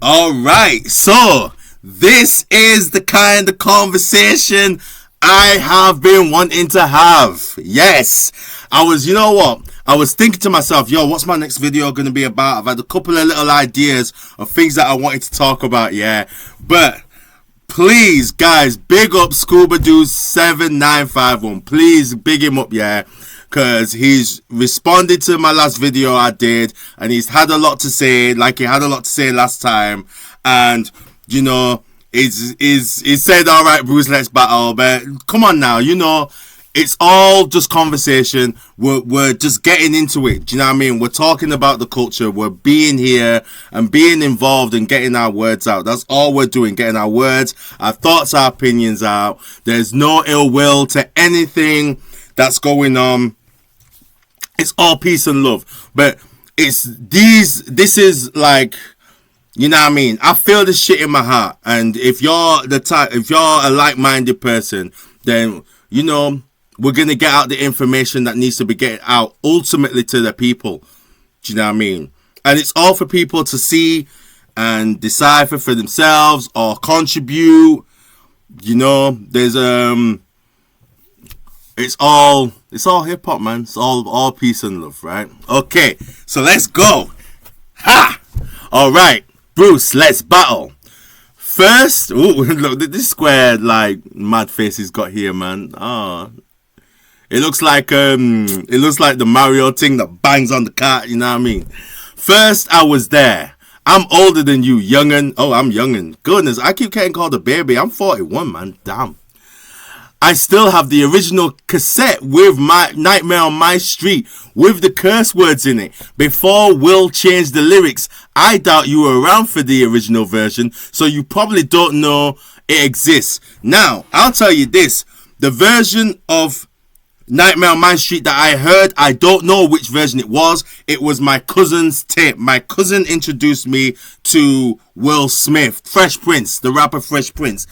Alright, so this is the kind of conversation I have been wanting to have. Yes, I was thinking to myself, yo, what's my next video going to be about? I've had a couple of little ideas of things that I wanted to talk about, yeah. But please, guys, big up Scubadoo 7951. Please big him up, yeah. Because he's responded to my last video I did, and he's had a lot to say, like he had a lot to say last time. And, you know, he said, all right, Bruce, let's battle. But come on now, you know, it's all just conversation. We're just getting into it. Do you know what I mean? We're talking about the culture. We're being here and being involved and getting our words out. That's all we're doing, getting our words, our thoughts, our opinions out. There's no ill will to anything that's going on. It's all peace and love. But this is like, you know what I mean? I feel this shit in my heart. And if you're a like-minded person, then, you know, we're going to get out the information that needs to be getting out ultimately to the people. Do you know what I mean? And it's all for people to see and decipher for themselves or contribute. You know, there's it's all hip hop, man. It's all peace and love, right? Okay, so let's go. Ha! All right, Bruce, let's battle. First, ooh, look, this square like mad face he's got here, man. It looks like the Mario thing that bangs on the cart. You know what I mean? First, I was there. I'm older than you, youngin. Oh, I'm youngin. Goodness, I keep getting called a baby. I'm 41, man. Damn. I still have the original cassette with my Nightmare on My Street with the curse words in it. Before Will changed the lyrics, I doubt you were around for the original version, so you probably don't know it exists. Now, I'll tell you this. The version of Nightmare on My Street that I heard, I don't know which version it was. It was my cousin's tape. My cousin introduced me to Will Smith, Fresh Prince, the rapper Fresh Prince.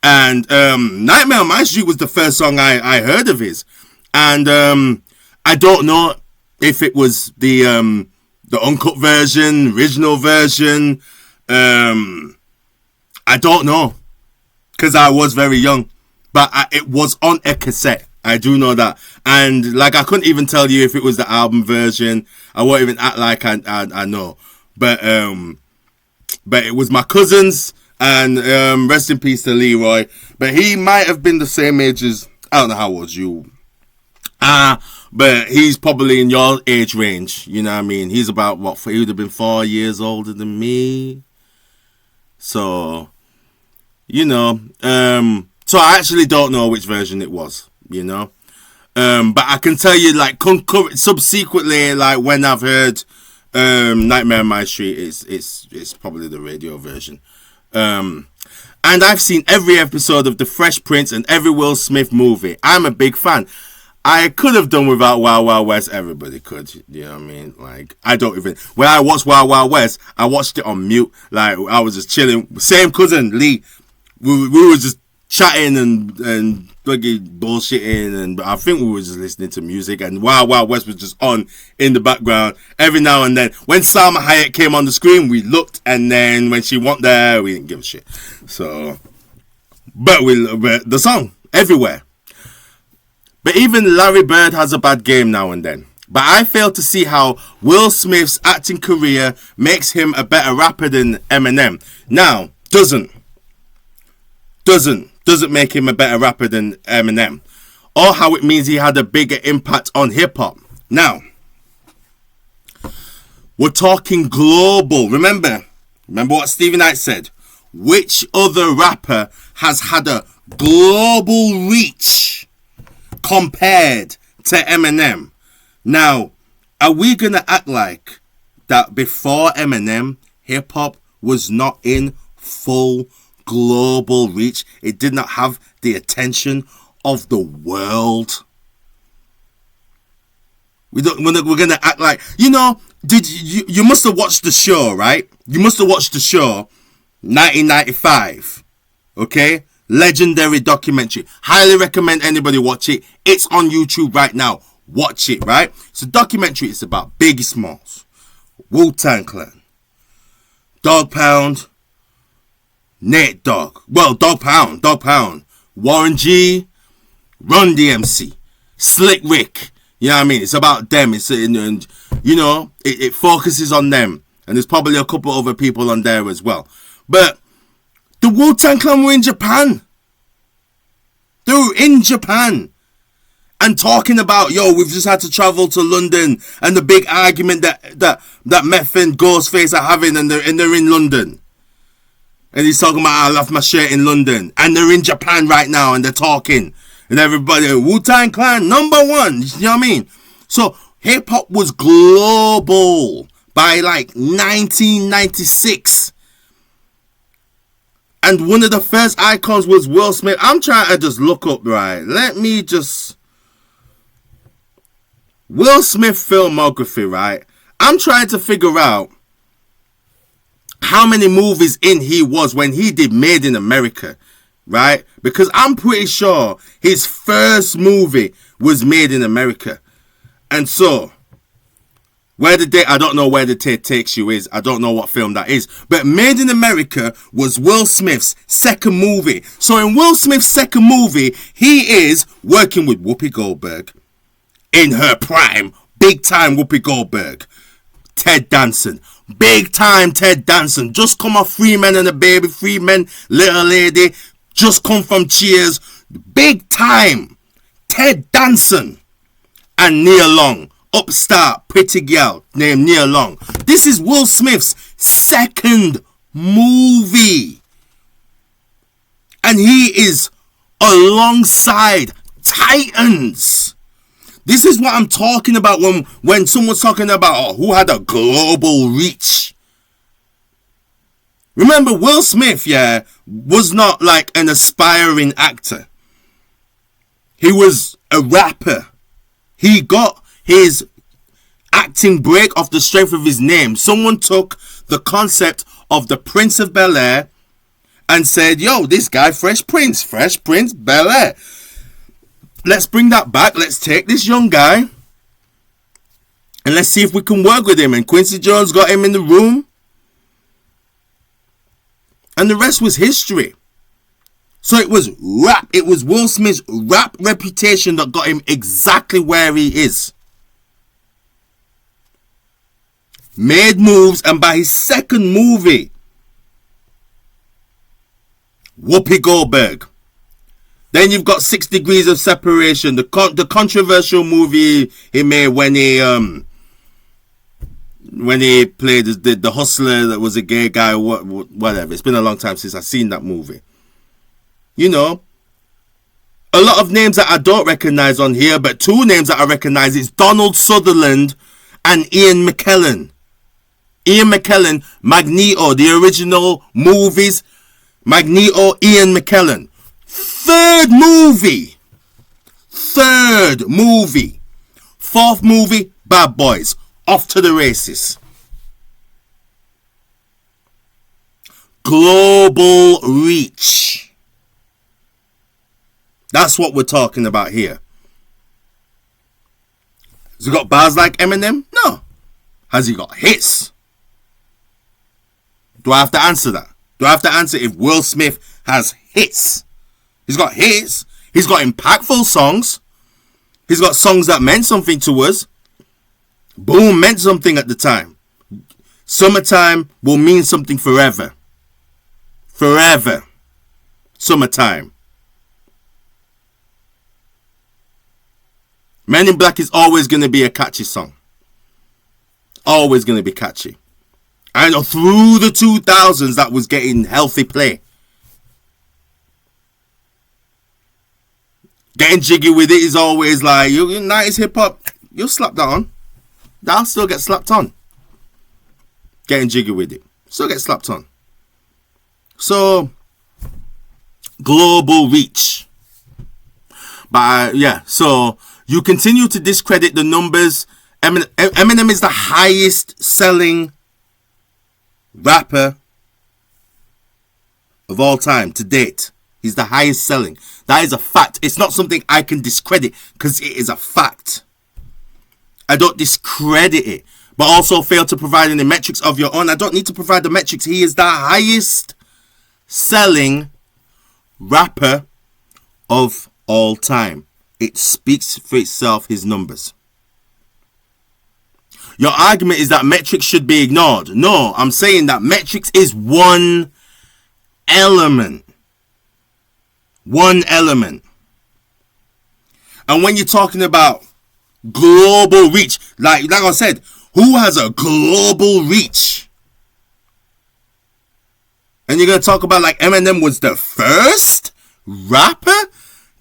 And Nightmare on My Street was the first song I heard of his. And I don't know if it was the uncut version, original version. I don't know, because I was very young. But it was on a cassette. I do know that. And like, I couldn't even tell you if it was the album version. I won't even act like I know. But it was my cousin's. And rest in peace to Leroy. But he might have been the same age as, I don't know how old was you. But he's probably in your age range. You know what I mean? He's about, he would have been 4 years older than me. So, you know. So I actually don't know which version it was, you know. But I can tell you, like, subsequently, like, when I've heard Nightmare on My Street, it's probably the radio version. And I've seen every episode of The Fresh Prince and every Will Smith movie. I'm a big fan. I could have done without Wild Wild West. Everybody could. You know what I mean? Like, I don't even... When I watched Wild Wild West, I watched it on mute. Like, I was just chilling. Same cousin, Lee. We were just chatting and bullshitting, and I think we were just listening to music, and Wild Wild West was just on in the background every now and then. When Salma Hayek came on the screen, we looked, and then when she went there, we didn't give a shit. So, but the song everywhere. But even Larry Bird has a bad game now and then. But I fail to see how Will Smith's acting career makes him a better rapper than Eminem. Now, doesn't make him a better rapper than Eminem, or how it means he had a bigger impact on hip-hop. Now, we're talking global. Remember what Stevie Knight said. Which other rapper has had a global reach compared to Eminem? Now, are we going to act like that before Eminem, hip-hop was not in full global reach? It did not have the attention of the world. We're going to act like, you know, you must have watched the show, right? You must have watched the show 1995. Okay? Legendary documentary. Highly recommend anybody watch it. It's on YouTube right now. Watch it, right? It's a documentary. It's about Biggie Smalls, Wu-Tang Clan, Dog Pound, Nate Dogg. Well, Dog Pound. Warren G, Run DMC, Slick Rick. You know what I mean? It's about them. It focuses on them. And there's probably a couple other people on there as well. But the Wu-Tang Clan were in Japan. They were in Japan. And talking about, we've just had to travel to London. And the big argument that Meth and Ghostface are having. And they're in London. And he's talking about, I left my shirt in London. And they're in Japan right now. And they're talking. And everybody, Wu-Tang Clan, number one. You know what I mean? So, hip-hop was global by like 1996. And one of the first icons was Will Smith. I'm trying to just look up, right? Will Smith filmography, right? I'm trying to figure out how many movies in he was when he did Made in America. Right? Because I'm pretty sure his first movie was Made in America. And so, I don't know where the tape takes you is. I don't know what film that is. But Made in America was Will Smith's second movie. So in Will Smith's second movie, he is working with Whoopi Goldberg. In her prime, big time Whoopi Goldberg. Ted Danson. Big time Ted Danson. Just come off Three Men and a Baby. 3 Men, Little Lady. Just come from Cheers. Big time Ted Danson and Nia Long. Upstart pretty girl named Nia Long. This is Will Smith's second movie. And he is alongside Titans. This is what I'm talking about when someone's talking about who had a global reach. Remember, Will Smith, was not like an aspiring actor. He was a rapper. He got his acting break off the strength of his name. Someone took the concept of the Prince of Bel-Air and said, this guy, Fresh Prince Bel-Air. Let's bring that back. Let's take this young guy and let's see if we can work with him. And Quincy Jones got him in the room. And the rest was history. So it was rap. It was Will Smith's rap reputation that got him exactly where he is. Made moves, and by his second movie, Whoopi Goldberg. Then you've got 6 Degrees of Separation, the controversial movie he made when he played the hustler that was a gay guy, whatever. It's been a long time since I've seen that movie. A lot of names that I don't recognize on here, but 2 names that I recognize is Donald Sutherland and Ian McKellen. Ian McKellen, Magneto, the original movies, Magneto, Ian McKellen. Third movie. 4th movie, Bad Boys. Off to the races. Global reach. That's what we're talking about here. Has he got bars like Eminem? No. Has he got hits? Do I have to answer that? Do I have to answer if Will Smith has hits? He's got hits. He's got impactful songs. He's got songs that meant something to us. Boom meant something at the time. Summertime will mean something forever. Forever. Summertime. Men in Black is always going to be a catchy song. Always going to be catchy. I know through the 2000s that was getting healthy play. Getting jiggy with it is always like, you 90s hip hop, you'll slap that on. That'll still get slapped on. Getting jiggy with it. Still get slapped on. So, global reach. But so you continue to discredit the numbers. Eminem is the highest selling rapper of all time to date. He's the highest selling. That is a fact. It's not something I can discredit because it is a fact. I don't discredit it. but also fail to provide any metrics of your own. I don't need to provide the metrics. He is the highest selling rapper of all time. It speaks for itself, his numbers. Your argument is that metrics should be ignored. No, I'm saying that metrics is one element. One element. And when you're talking about global reach, like I said, who has a global reach? And you're going to talk about like Eminem was the first rapper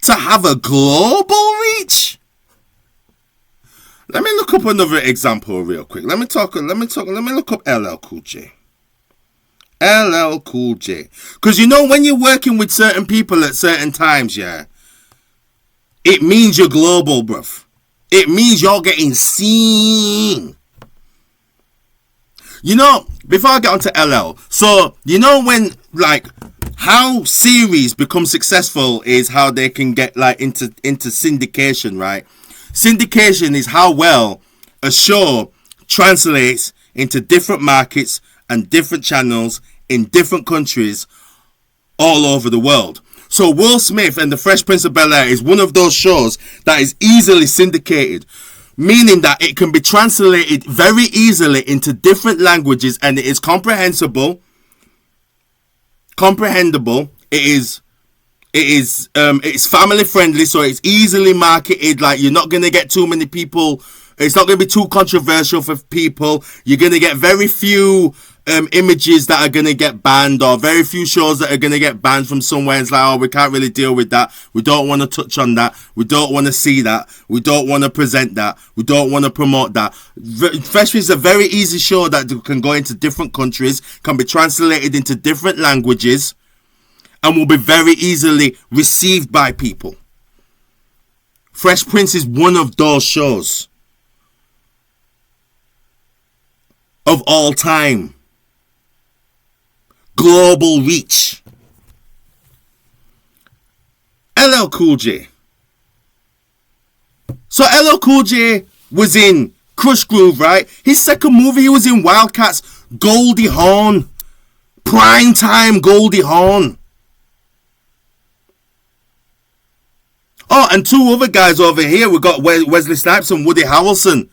to have a global reach? Let me look up another example real quick. Let me look up LL Cool J. LL Cool J. Because you know when you're working with certain people at certain times, yeah, it means you're global, bruv. It means you're getting seen. You know, before I get onto LL, so you know when like how series become successful is how they can get like into syndication, right? Syndication is how well a show translates into different markets and different channels in different countries all over the world. So Will Smith and the Fresh Prince of Bel-Air is one of those shows that is easily syndicated, meaning that it can be translated very easily into different languages and it is comprehensible. It's family friendly, so it's easily marketed. Like you're not gonna get too many people. It's not gonna be too controversial for people. You're gonna get very few images that are gonna get banned, or very few shows that are gonna get banned from somewhere. It's like, oh, we can't really deal with that. We don't want to touch on that. We don't want to see that. We don't want to present that. We don't want to promote that. Fresh is a very easy show that can go into different countries, can be translated into different languages, and will be very easily received by people. Fresh Prince is one of those shows of all time. Global reach. LL Cool J. So LL Cool J was in Crush Groove, right? His second movie, he was in Wildcats, Goldie Hawn. Prime time Goldie Hawn. Oh, and two other guys over here. We got Wesley Snipes and Woody Harrelson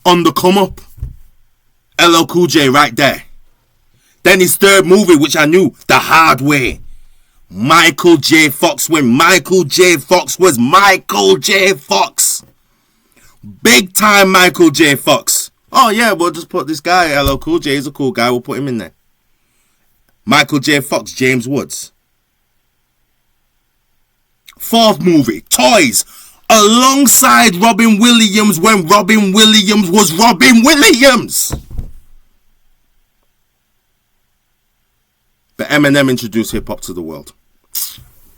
on the come up. LL Cool J right there. Then his third movie, which I knew, The Hard Way. Michael J. Fox, when Michael J. Fox was Michael J. Fox. Big time Michael J. Fox. Oh yeah, we'll just put this guy, LL Cool J, he's a cool guy, we'll put him in there. Michael J. Fox, James Woods. Fourth movie, Toys, alongside Robin Williams when Robin Williams was Robin Williams. But Eminem introduced hip-hop to the world.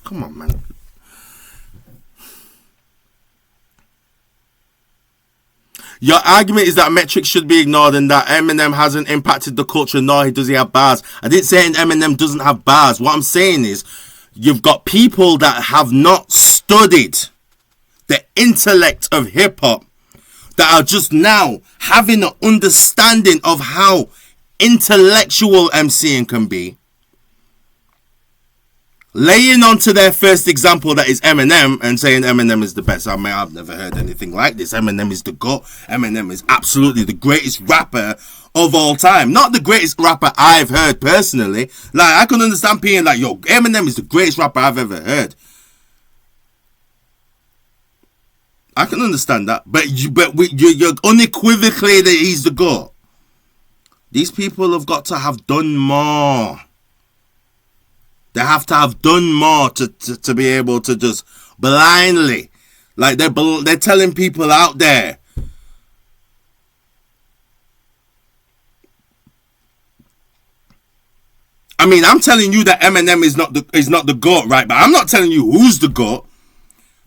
Come on, man. Your argument is that metrics should be ignored and that Eminem hasn't impacted the culture, nor does he have bars. I didn't say Eminem doesn't have bars. What I'm saying is, you've got people that have not studied the intellect of hip-hop that are just now having an understanding of how intellectual MCing can be, laying onto their first example that is Eminem and saying Eminem is the best. I mean, I've never heard anything like this. Eminem is the GOAT. Eminem is absolutely the greatest rapper of all time. Not the greatest rapper I've heard personally. Like, I can understand being like, yo, Eminem is the greatest rapper I've ever heard. I can understand that. But you're unequivocally that he's the GOAT. These people have got to have done more. They have to have done more to be able to just blindly, like they're telling people out there. I mean, I'm telling you that Eminem is not the GOAT, right? But I'm not telling you who's the GOAT.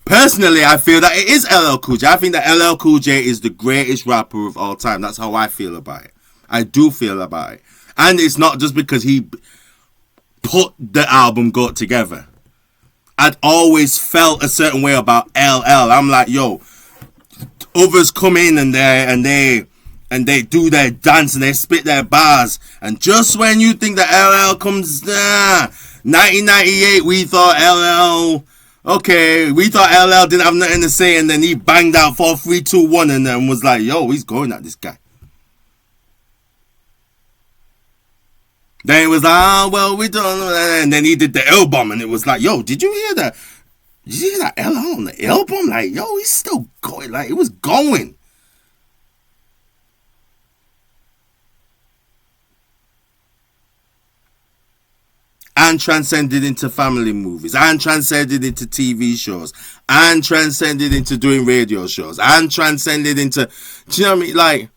Personally, I feel that it is LL Cool J. I think that LL Cool J is the greatest rapper of all time. That's how I feel about it. I do feel about it. And it's not just because he put the album GOAT together. I'd always felt a certain way about LL. I'm like, yo, others come in and they and they do their dance and they spit their bars. And just when you think that LL comes, 1998, we thought LL didn't have nothing to say, and then he banged out 4, 3, 2, 1, and then was like, yo, he's going at this guy. Then it was like, well, we don't know that. And then he did the album, and it was like, yo, did you hear that? Did you hear that LL on the album? Like, yo, he's still going. Like, it was going. And transcended into family movies, and transcended into TV shows, and transcended into doing radio shows, and transcended into, do you know what I mean? Like,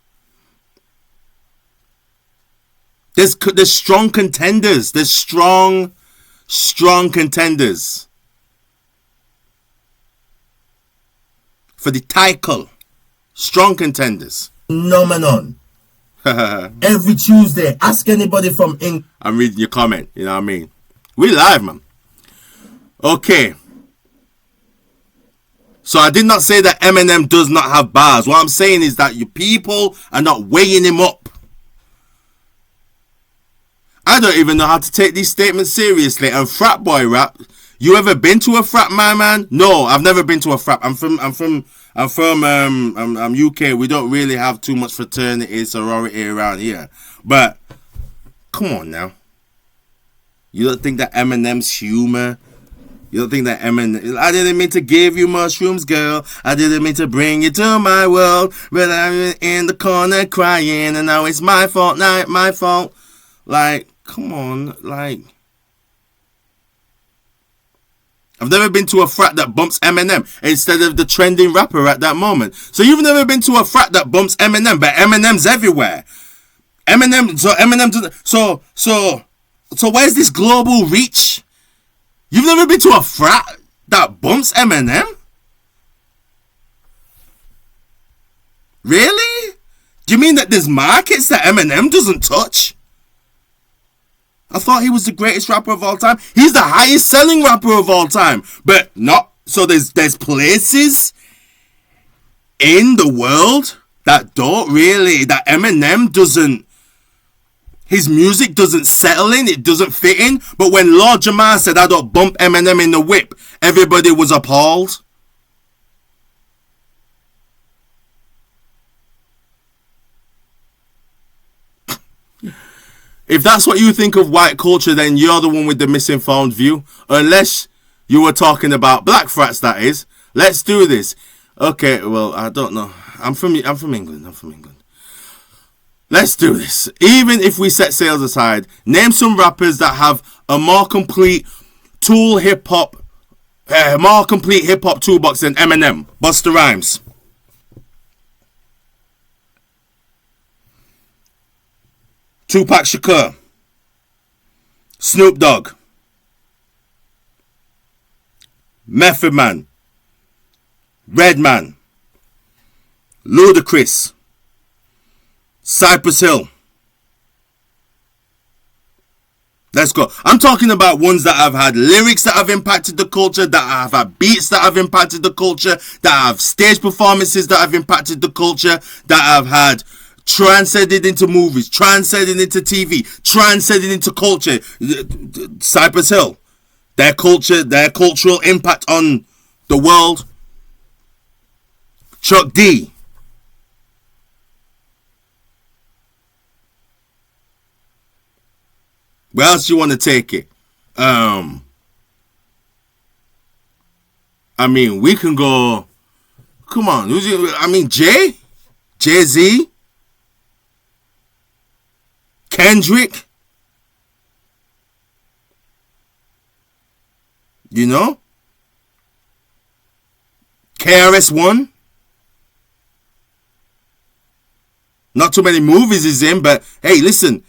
there's strong contenders. There's strong contenders for the title. Strong contenders. Phenomenon. Every Tuesday, ask anybody from England. I'm reading your comment, you know what I mean? We live, man. Okay. So I did not say that Eminem does not have bars. What I'm saying is that you people are not weighing him up. I don't even know how to take these statements seriously. And frat boy rap, you ever been to a frat, my man? No, I've never been to a frat. I'm UK. We don't really have too much fraternity, sorority around here. But come on now. You don't think that Eminem's humor? You don't think that Eminem? I didn't mean to give you mushrooms, girl. I didn't mean to bring you to my world. But I'm in the corner crying, and now it's my fault, not my fault. Like, come on, like. I've never been to a frat that bumps Eminem instead of the trending rapper at that moment. So you've never been to a frat that bumps Eminem, but Eminem's everywhere. So where's this global reach? You've never been to a frat that bumps Eminem? Really? Do you mean that there's markets that Eminem doesn't touch? I thought he was the greatest rapper of all time. He's the highest selling rapper of all time. But not, so there's places in the world that don't really, that Eminem doesn't, his music doesn't settle in, it doesn't fit in. But when Lord Jamar said, I don't bump Eminem in the whip, everybody was appalled. If that's what you think of white culture, then you're the one with the misinformed view. Unless you were talking about black frats, that is. Let's do this. Okay, well, I don't know. I'm from England. Let's do this. Even if we set sales aside, name some rappers that have a more complete hip hop toolbox than Eminem. Busta Rhymes. Tupac Shakur, Snoop Dogg, Method Man, Redman, Ludacris, Cypress Hill. Let's go. I'm talking about ones that have had lyrics that have impacted the culture, that have had beats that have impacted the culture, that have stage performances that have impacted the culture, that have had transcended into movies, transcended into TV, transcended into culture. Cypress Hill, their culture, their cultural impact on the world. Chuck D. Where else do you want to take it? I mean, we can go. Come on, Jay-Z. Kendrick, you know, KRS-One. Not too many movies he's in, but hey, listen,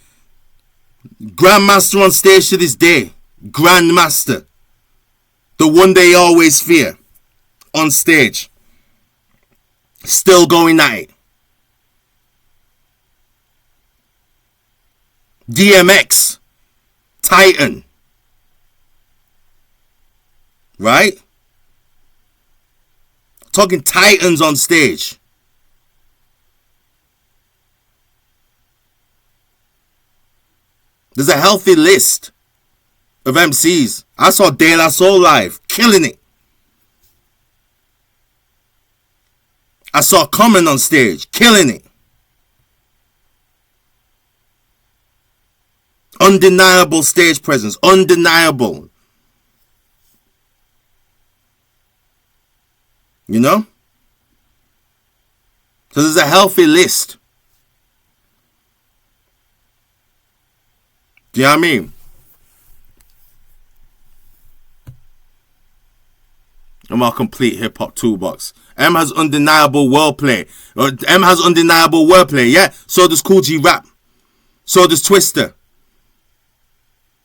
Grandmaster on stage to this day, Grandmaster, the one they always fear, on stage, still going at it. DMX, Titan, right? Talking Titans on stage. There's a healthy list of MCs. I saw De La Soul live, killing it. I saw Common on stage, killing it. Undeniable stage presence, undeniable. You know? So there's a healthy list. Do you know what I mean? I'm our complete hip hop toolbox. M has undeniable wordplay. M has undeniable wordplay, yeah. So does Cool G Rap. So does Twister.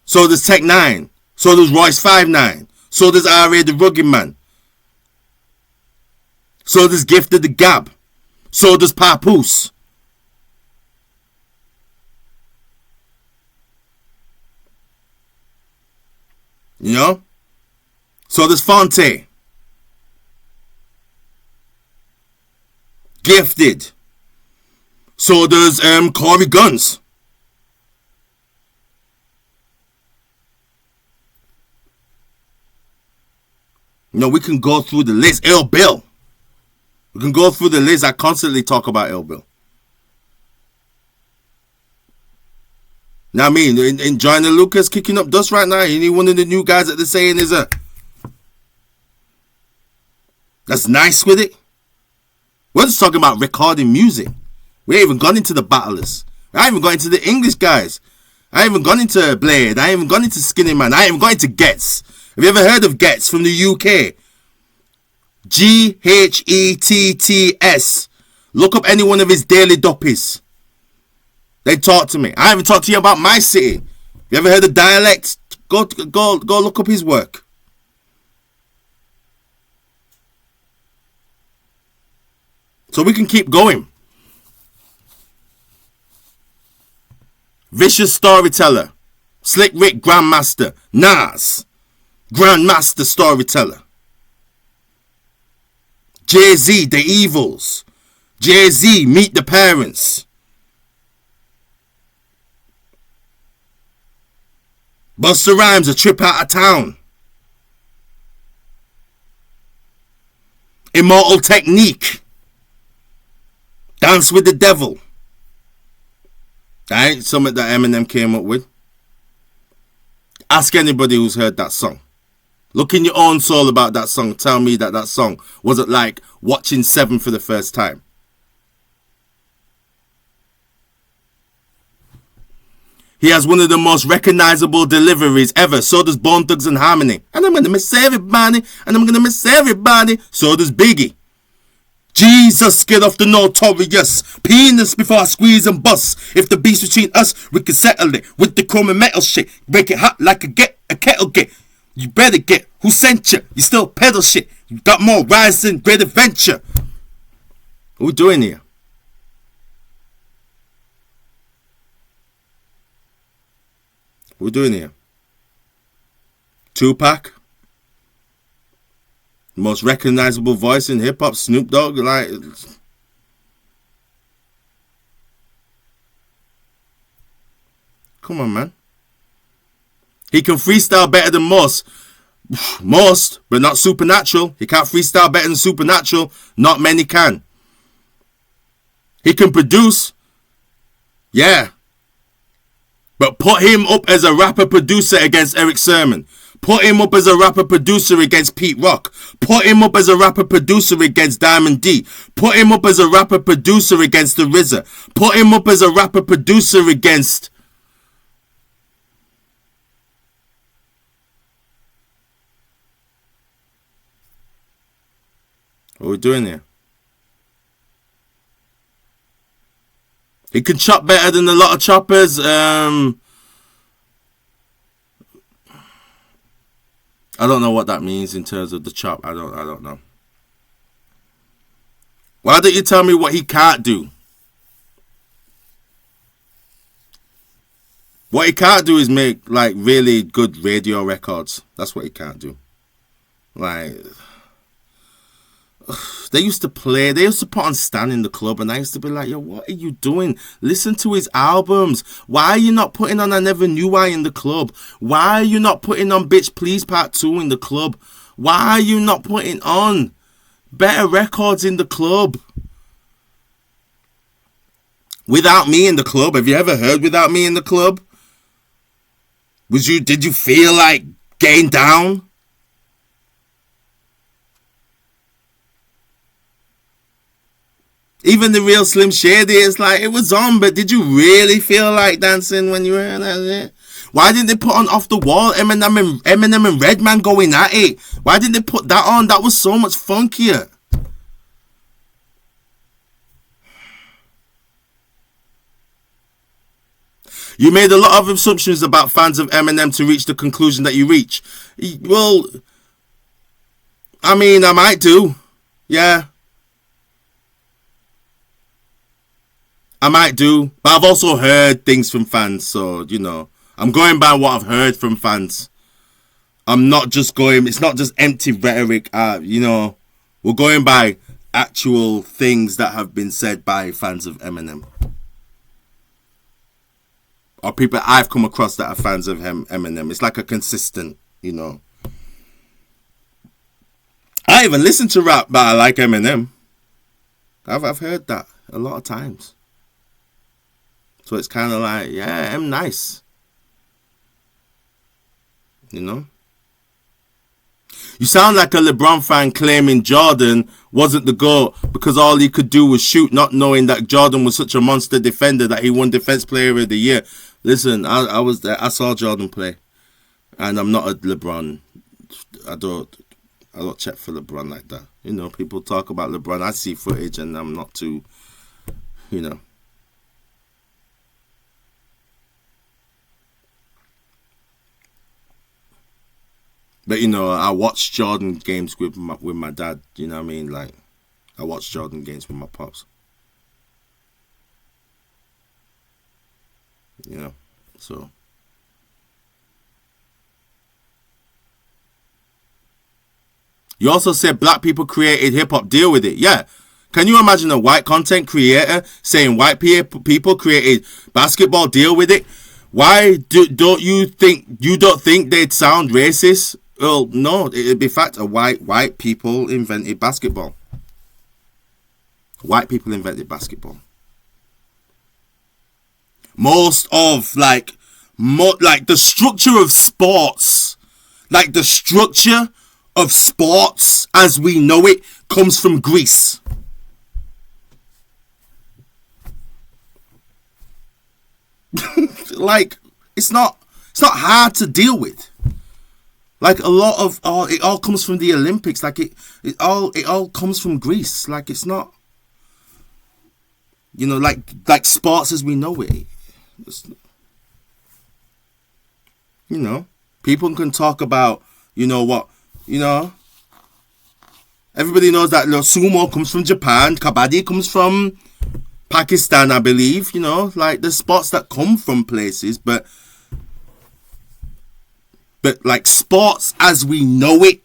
So does Tech 9. So does Royce 5'9". So does R.A. the Rugged Man. So does Gifted the Gab. So does Papoose. You know? So does Fonte. Gifted. So does Corey Guns. You know, we can go through the list. Ill Bill. We can go through the list. I constantly talk about Ill Bill. Now, I mean, in Joyner Lucas kicking up dust right now. Any one of the new guys that they're saying is that's nice with it. We're just talking about recording music. We ain't even gone into the battlers. I ain't even gone into the English guys. I ain't even gone into Blade. I ain't even gone into Skinny Man. I ain't even gone into Ghetts. Have you ever heard of Ghetts from the UK? Ghetts. Look up any one of his daily duppies. They talk to me. I haven't talked to you about my city. You ever heard of Dialect? Go look up his work. So we can keep going. Vicious Storyteller. Slick Rick Grandmaster. Nas. Grandmaster Storyteller. Jay-Z, The Evils. Jay-Z, Meet the Parents. Busta Rhymes, A Trip Out of Town. Immortal Technique. Dance with the Devil. That ain't something that Eminem came up with. Ask anybody who's heard that song. Look in your own soul about that song. Tell me that song wasn't like watching Seven for the first time. He has one of the most recognizable deliveries ever. So does Bone Thugs and Harmony. And I'm going to miss everybody. And I'm going to miss everybody. So does Biggie. Jesus, get off the notorious penis before I squeeze and bust. If the beef's between us, we can settle it with the chrome and metal shit. Break it hot like a kettle get. You better get who sent you. You still pedal shit. You got more rides than Great Adventure. What we doing here? What we doing here? Tupac. The most recognizable voice in hip hop, Snoop Dogg, like. Come on, man. He can freestyle better than most. Most, but not Supernatural. He can't freestyle better than Supernatural. Not many can. He can produce. Yeah. But put him up as a rapper producer against Eric Sermon. Put him up as a rapper producer against Pete Rock. Put him up as a rapper producer against Diamond D. Put him up as a rapper producer against the RZA. Put him up as a rapper producer against. What are we doing here? He can chop better than a lot of choppers. I don't know what that means in terms of the chop. I don't know. Why don't you tell me what he can't do? What he can't do is make like really good radio records. That's what he can't do. Like, They used to put on Stan in the club, and I used to be like, yo, what are you doing? Listen to his albums. Why are you not putting on I Never Knew Why in the club? Why are you not putting on Bitch Please Part 2 in the club? Why are you not putting on better records in the club? Without Me in the Club. Have you ever heard Without Me in the Club? Did you feel like getting down? Even the real Slim Shady, it's like, it was on, but did you really feel like dancing when you were in that? Why didn't they put on Off the Wall, Eminem and Redman going at it? Why didn't they put that on? That was so much funkier. You made a lot of assumptions about fans of Eminem to reach the conclusion that you reach. Well, I mean, I might do. Yeah. I might do, but I've also heard things from fans, so, you know, I'm going by what I've heard from fans. I'm not just going, it's not just empty rhetoric, you know, we're going by actual things that have been said by fans of Eminem. Or people I've come across that are fans of Eminem. It's like a consistent, you know. I even listen to rap, but I like Eminem. I've heard that a lot of times. So it's kind of like, yeah, I'm nice. You know? You sound like a LeBron fan claiming Jordan wasn't the GOAT because all he could do was shoot, not knowing that Jordan was such a monster defender that he won Defense Player of the Year. Listen, I was there. I saw Jordan play. And I'm not a LeBron. I don't check for LeBron like that. You know, people talk about LeBron. I see footage and I'm not too, you know. But, you know, I watched Jordan games with my dad. You know what I mean? Like, I watched Jordan games with my pops. You know, so. You also said black people created hip-hop. Deal with it. Yeah. Can you imagine a white content creator saying white people created basketball? Deal with it. Why don't you think they'd sound racist? Well, no, it'd be fact. White people invented basketball. White people invented basketball. Most of like the structure of sports, as we know it, comes from Greece. Like, it's not hard to deal with. Like, a lot of it all comes from the Olympics. Like, it all comes from Greece. Like, it's not, you know, like sports as we know it. You know, people can talk about, you know what, you know, everybody knows that, you know, sumo comes from Japan, kabaddi comes from Pakistan, I believe. You know, like, there's sports that come from places, but like sports as we know it,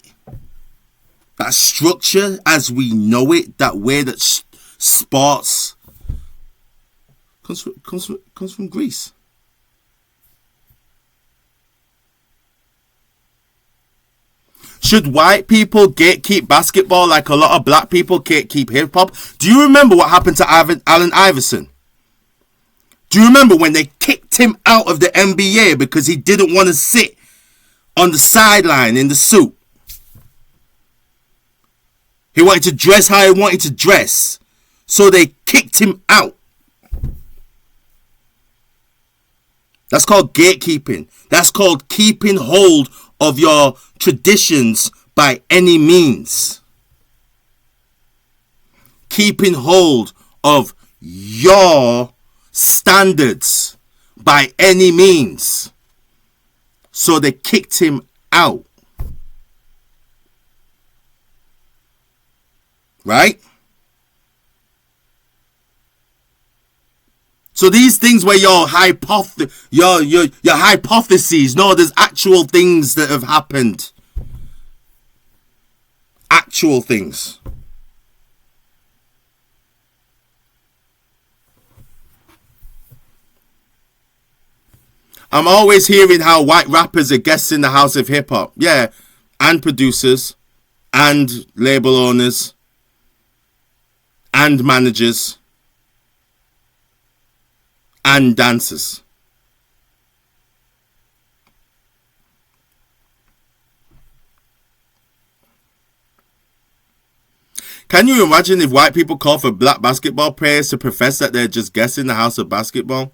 that structure as we know it, that way that sports comes from Greece. Should white people gatekeep basketball like a lot of black people gatekeep hip hop? Do you remember what happened to Allen Iverson? Do you remember when they kicked him out of the NBA because he didn't want to sit on the sideline in the suit? He wanted to dress how he wanted to dress. So they kicked him out. That's called gatekeeping. That's called keeping hold of your traditions by any means. Keeping hold of your standards by any means. So they kicked him out. Right? So these things where your hypotheses, no, there's actual things that have happened. Actual things. I'm always hearing how white rappers are guests in the house of hip hop. Yeah, and producers, and label owners, and managers, and dancers. Can you imagine if white people call for black basketball players to profess that they're just guests in the house of basketball?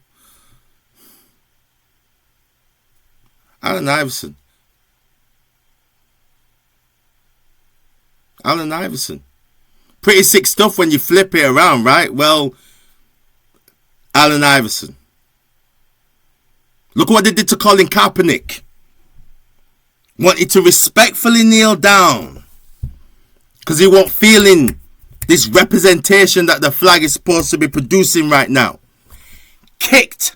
Allen Iverson. Pretty sick stuff when you flip it around, right? Well, Allen Iverson. Look what they did to Colin Kaepernick. Wanted to respectfully kneel down because he wasn't feeling this representation that the flag is supposed to be producing right now. Kicked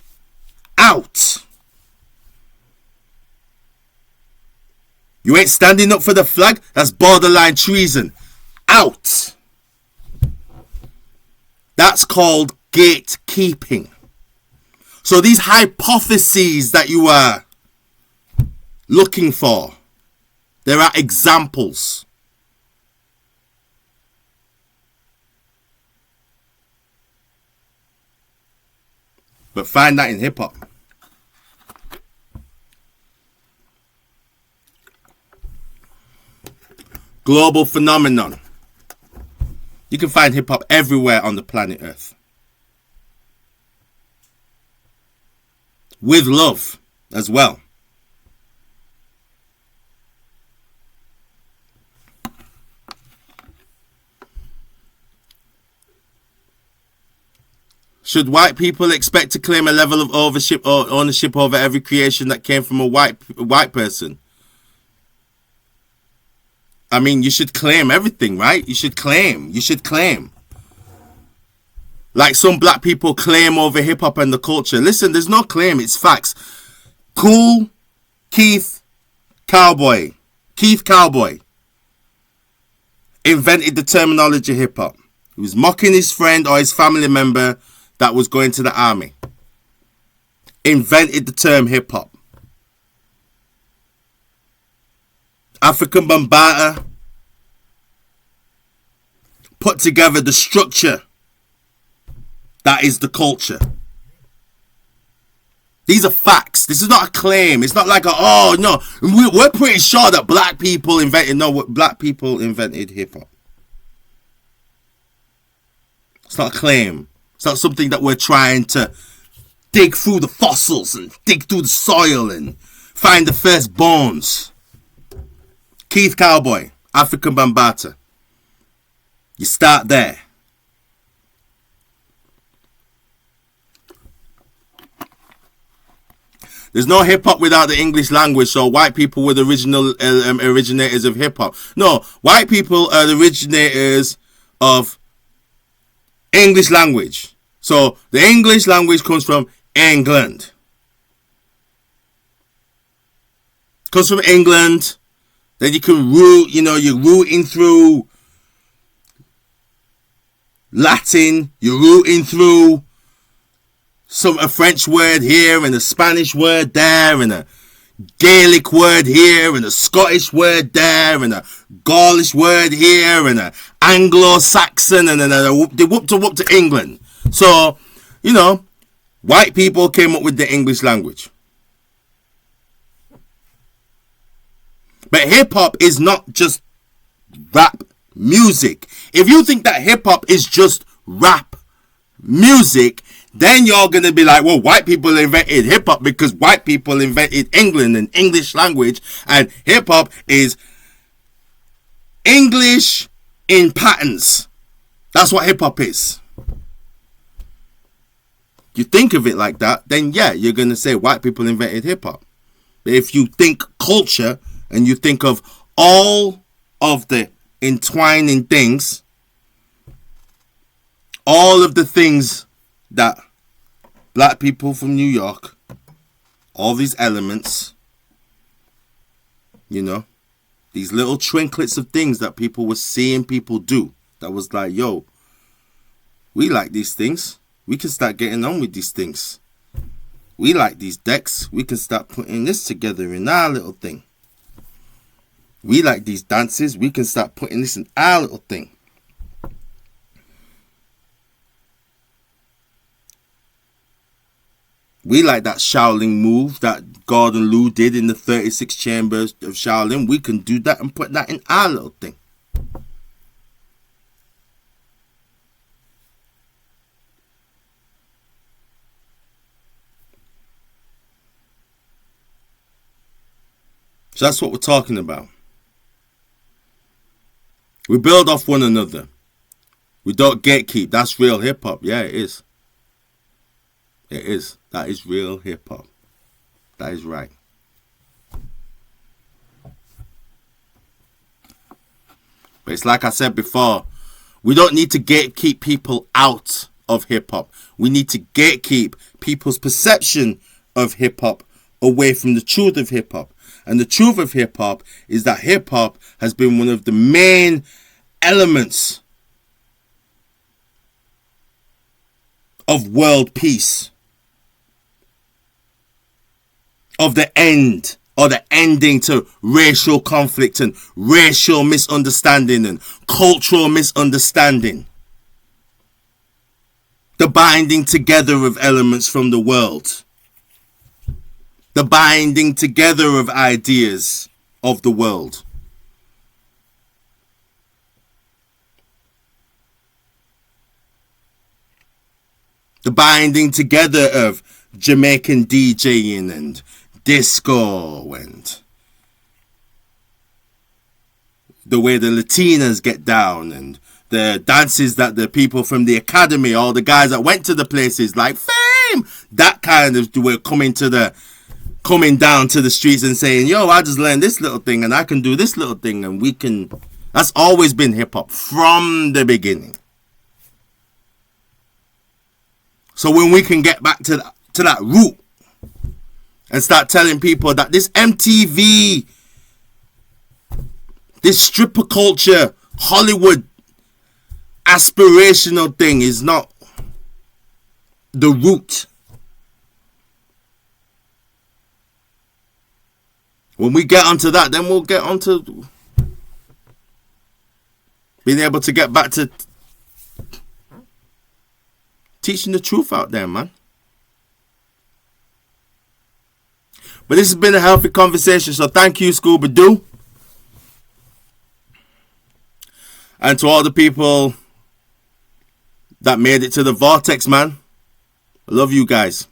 out. You ain't standing up for the flag? That's borderline treason. Out. That's called gatekeeping. So these hypotheses that you are looking for, there are examples. But find that in hip hop. Global phenomenon. You can find hip hop everywhere on the planet Earth. With love as well. Should white people expect to claim a level of ownership over every creation that came from a white person? I mean, you should claim everything, right? You should claim. Like some black people claim over hip-hop and the culture. Listen, there's no claim, it's facts. Cool Keith Cowboy invented the terminology hip-hop. He was mocking his friend or his family member that was going to the army. Invented the term hip-hop. African Bambaataa put together the structure that is the culture. These are facts. This is not a claim. It's not like we're pretty sure that black people invented hip-hop. It's not a claim. It's not something that we're trying to dig through the fossils and dig through the soil and find the first bones. Keith Cowboy, African Bambaataa. You start there. There's no hip-hop without the English language, so white people were the original originators of hip-hop. No, white people are the originators of English language. So the English language comes from England. Comes from England. Then you can root, you're rooting through Latin. You're rooting through a French word here and a Spanish word there and a Gaelic word here and a Scottish word there and a Gaulish word here and a Anglo-Saxon and then they whoop to England. So, white people came up with the English language. But hip-hop is not just rap music. If you think that hip-hop is just rap music, then you're going to be like, well, white people invented hip-hop because white people invented England and English language, and hip-hop is English in patterns. That's what hip-hop is. You think of it like that, then yeah, you're going to say white people invented hip-hop. But if you think culture and you think of all of the entwining things, all of the things that black people from New York, all these elements, these little trinklets of things that people were seeing people do, that was like, yo, we like these things. We can start getting on with these things. We like these decks. We can start putting this together in our little thing. We like these dances. We can start putting this in our little thing. We like that Shaolin move that Gordon Liu did in the 36 chambers of Shaolin. We can do that and put that in our little thing. So that's what we're talking about. We build off one another. We don't gatekeep. That's real hip hop. Yeah, it is. It is. That is real hip hop. That is right. But it's like I said before, we don't need to gatekeep people out of hip hop. We need to gatekeep people's perception of hip hop away from the truth of hip hop. And the truth of hip hop is that hip hop has been one of the main elements of world peace, of the end or the ending to racial conflict and racial misunderstanding and cultural misunderstanding. The binding together of elements from the world. The binding together of ideas of the world. The binding together of Jamaican DJing and disco and the way the Latinas get down and the dances that the people from the academy or the guys that went to the places like Fame, that kind of were coming down to the streets and saying, yo, I just learned this little thing and I can do this little thing and we can. That's always been hip hop from the beginning. So when we can get back to that root and start telling people that this MTV, this stripper culture, Hollywood aspirational thing is not the root. When we get onto that, then we'll get onto being able to get back to teaching the truth out there, man. But this has been a healthy conversation, so thank you, Scubadoo. And to all the people that made it to the vortex, man. I love you guys.